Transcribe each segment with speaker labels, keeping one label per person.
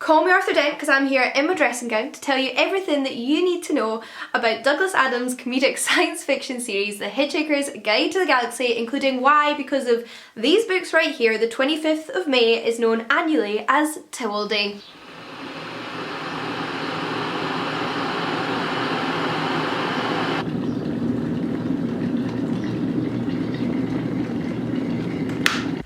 Speaker 1: Call me Arthur Dent because I'm here in my dressing gown to tell you everything that you need to know about Douglas Adams' comedic science fiction series, The Hitchhiker's Guide to the Galaxy, including why, because of these books right here, the 25th of May is known annually as Towel Day.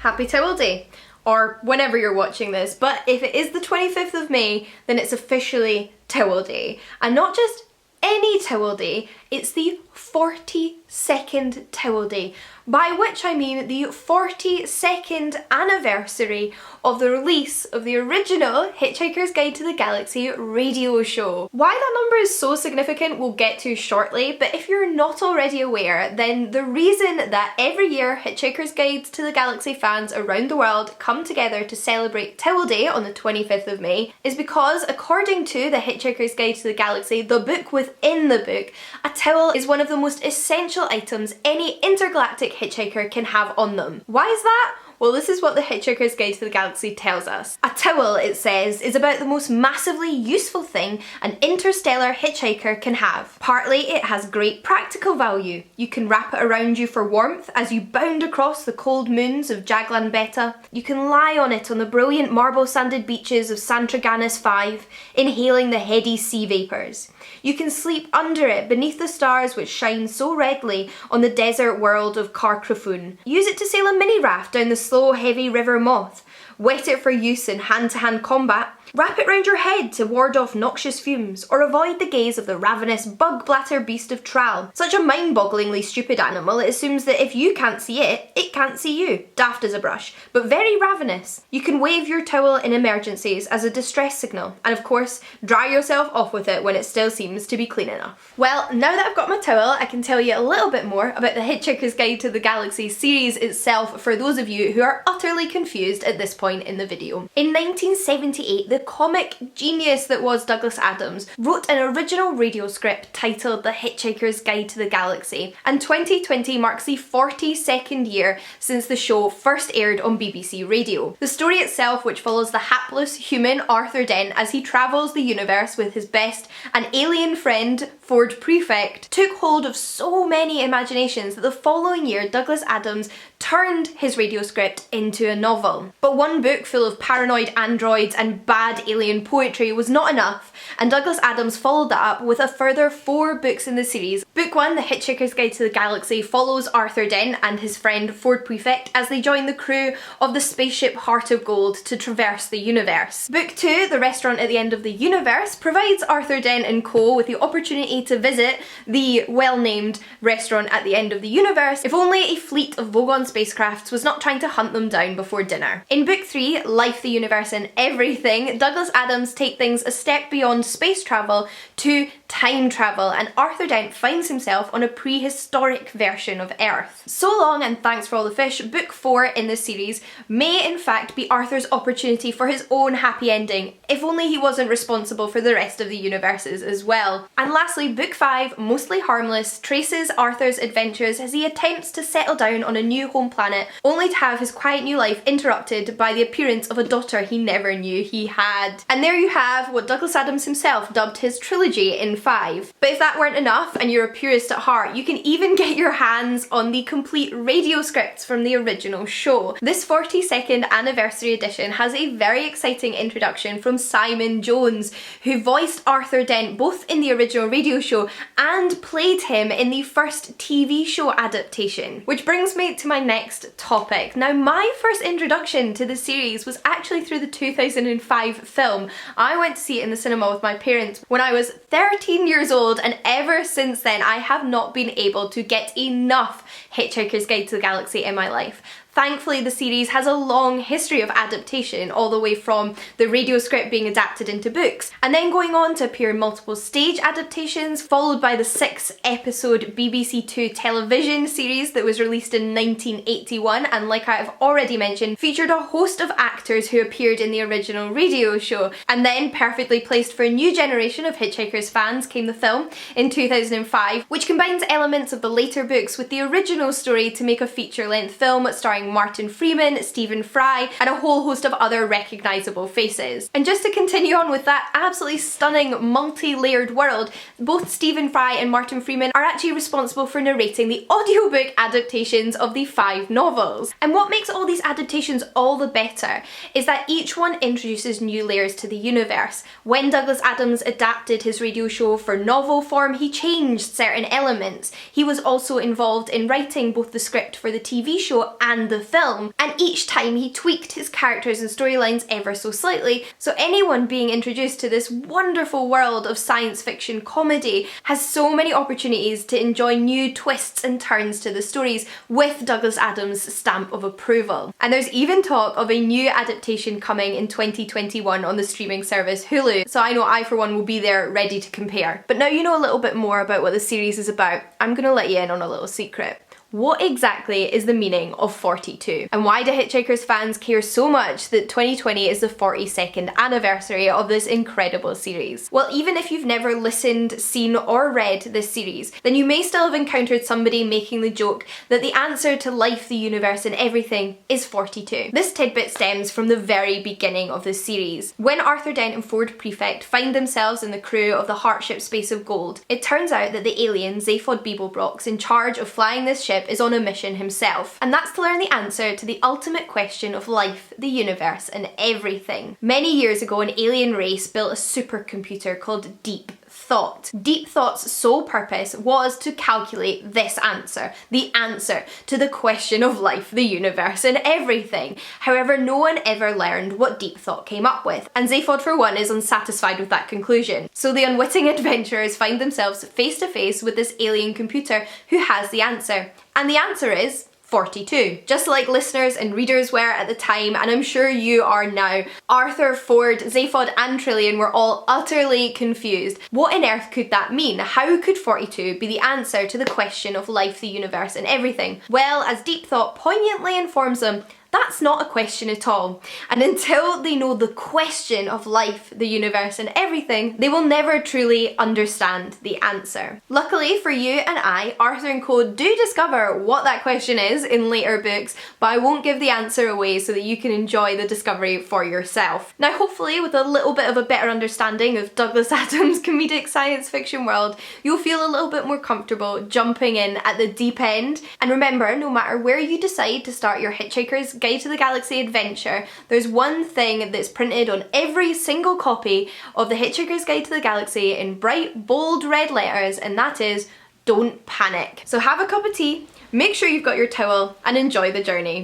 Speaker 1: Happy Towel Day, or whenever you're watching this, but if it is the 25th of May, then it's officially Towel Day. And not just any Towel Day, it's the 42nd Towel Day, by which I mean the 42nd anniversary of the release of the original Hitchhiker's Guide to the Galaxy radio show. Why that number is so significant we'll get to shortly, but if you're not already aware, then the reason that every year Hitchhiker's Guide to the Galaxy fans around the world come together to celebrate Towel Day on the 25th of May is because, according to the Hitchhiker's Guide to the Galaxy, the book within the book, a towel is one of the most essential items any intergalactic hitchhiker can have on them. Why is that? Well, this is what the Hitchhiker's Guide to the Galaxy tells us. A towel, it says, is about the most massively useful thing an interstellar hitchhiker can have. Partly, it has great practical value. You can wrap it around you for warmth as you bound across the cold moons of Jaglan Beta. You can lie on it on the brilliant marble-sanded beaches of Santraganus 5, inhaling the heady sea vapours. You can sleep under it beneath the stars which shine so redly on the desert world of Carcrafoon. Use it to sail a mini-raft down the slow, heavy River Moth. Wet it for use in hand-to-hand combat. Wrap it round your head to ward off noxious fumes, or avoid the gaze of the ravenous bug-blatter beast of Tral. Such a mind-bogglingly stupid animal, it assumes that if you can't see it, it can't see you. Daft as a brush, but very ravenous. You can wave your towel in emergencies as a distress signal, and of course, dry yourself off with it when it still seems to be clean enough. Well, now that I've got my towel, I can tell you a little bit more about the Hitchhiker's Guide to the Galaxy series itself for those of you who are utterly confused at this point in the video. In 1978, the comic genius that was Douglas Adams wrote an original radio script titled The Hitchhiker's Guide to the Galaxy, and 2020 marks the 42nd year since the show first aired on BBC Radio. The story itself, which follows the hapless human Arthur Dent as he travels the universe with his best and alien friend Ford Prefect, took hold of so many imaginations that the following year Douglas Adams turned his radio script into a novel. But one book full of paranoid androids and bad alien poetry was not enough, and Douglas Adams followed that up with a further 4 books in the series. Book 1, The Hitchhiker's Guide to the Galaxy, follows Arthur Dent and his friend Ford Prefect as they join the crew of the spaceship Heart of Gold to traverse the universe. Book 2, The Restaurant at the End of the Universe, provides Arthur Dent and co with the opportunity to visit the well-named Restaurant at the End of the Universe, if only a fleet of Vogon spacecrafts was not trying to hunt them down before dinner. In Book 3, Life, the Universe and Everything, Douglas Adams takes things a step beyond space travel to time travel, and Arthur Dent finds himself on a prehistoric version of Earth. So long and thanks for all the fish, Book 4 in this series may in fact be Arthur's opportunity for his own happy ending, if only he wasn't responsible for the rest of the universes as well. And lastly, Book 5, Mostly Harmless, traces Arthur's adventures as he attempts to settle down on a new home planet, only to have his quiet new life interrupted by the appearance of a daughter he never knew he had. And there you have what Douglas Adams himself dubbed his trilogy in 5. But if that weren't enough, and you're a purist at heart, you can even get your hands on the complete radio scripts from the original show. This 42nd anniversary edition has a very exciting introduction from Simon Jones, who voiced Arthur Dent both in the original radio show and played him in the first TV show adaptation. Which brings me to my next topic. Now, my first introduction to the series was actually through the 2005 film. I went to see it in the cinema with my parents when I was 13 years old, and ever since then I have not been able to get enough Hitchhiker's Guide to the Galaxy in my life. Thankfully, the series has a long history of adaptation, all the way from the radio script being adapted into books, and then going on to appear in multiple stage adaptations, followed by the 6-episode BBC Two television series that was released in 1981, and like I've already mentioned, featured a host of actors who appeared in the original radio show. And then, perfectly placed for a new generation of Hitchhiker's fans, came the film in 2005, which combines elements of the later books with the original story to make a feature-length film starring starring Martin Freeman, Stephen Fry, and a whole host of other recognisable faces. And just to continue on with that absolutely stunning multi-layered world, both Stephen Fry and Martin Freeman are actually responsible for narrating the audiobook adaptations of the 5 novels. And what makes all these adaptations all the better is that each one introduces new layers to the universe. When Douglas Adams adapted his radio show for novel form, he changed certain elements. He was also involved in writing both the script for the TV show and the film, and each time he tweaked his characters and storylines ever so slightly, so anyone being introduced to this wonderful world of science fiction comedy has so many opportunities to enjoy new twists and turns to the stories with Douglas Adams' stamp of approval. And there's even talk of a new adaptation coming in 2021 on the streaming service Hulu, so I know I for one will be there ready to compare. But now you know a little bit more about what the series is about, I'm gonna let you in on a little secret. What exactly is the meaning of 42? And why do Hitchhiker's fans care so much that 2020 is the 42nd anniversary of this incredible series? Well, even if you've never listened, seen, or read this series, then you may still have encountered somebody making the joke that the answer to life, the universe, and everything is 42. This tidbit stems from the very beginning of the series. When Arthur Dent and Ford Prefect find themselves in the crew of the Heartship Space of Gold, it turns out that the alien Zaphod Beeblebrox in charge of flying this ship is on a mission himself, and that's to learn the answer to the ultimate question of life, the universe, and everything. Many years ago, an alien race built a supercomputer called Deep Thought. Deep Thought's sole purpose was to calculate this answer, the answer to the question of life, the universe, and everything. However, no one ever learned what Deep Thought came up with, and Zaphod for one is unsatisfied with that conclusion. So the unwitting adventurers find themselves face to face with this alien computer who has the answer. And the answer is 42. Just like listeners and readers were at the time, and I'm sure you are now, Arthur, Ford, Zaphod and Trillian were all utterly confused. What on earth could that mean? How could 42 be the answer to the question of life, the universe and everything? Well, as Deep Thought poignantly informs them, that's not a question at all. And until they know the question of life, the universe and everything, they will never truly understand the answer. Luckily for you and I, Arthur and Co do discover what that question is in later books, but I won't give the answer away so that you can enjoy the discovery for yourself. Now hopefully with a little bit of a better understanding of Douglas Adams' comedic science fiction world, you'll feel a little bit more comfortable jumping in at the deep end. And remember, no matter where you decide to start your Hitchhiker's Guide to the Galaxy adventure, there's one thing that's printed on every single copy of the Hitchhiker's Guide to the Galaxy in bright, bold red letters, and that is, don't panic. So have a cup of tea, make sure you've got your towel, and enjoy the journey.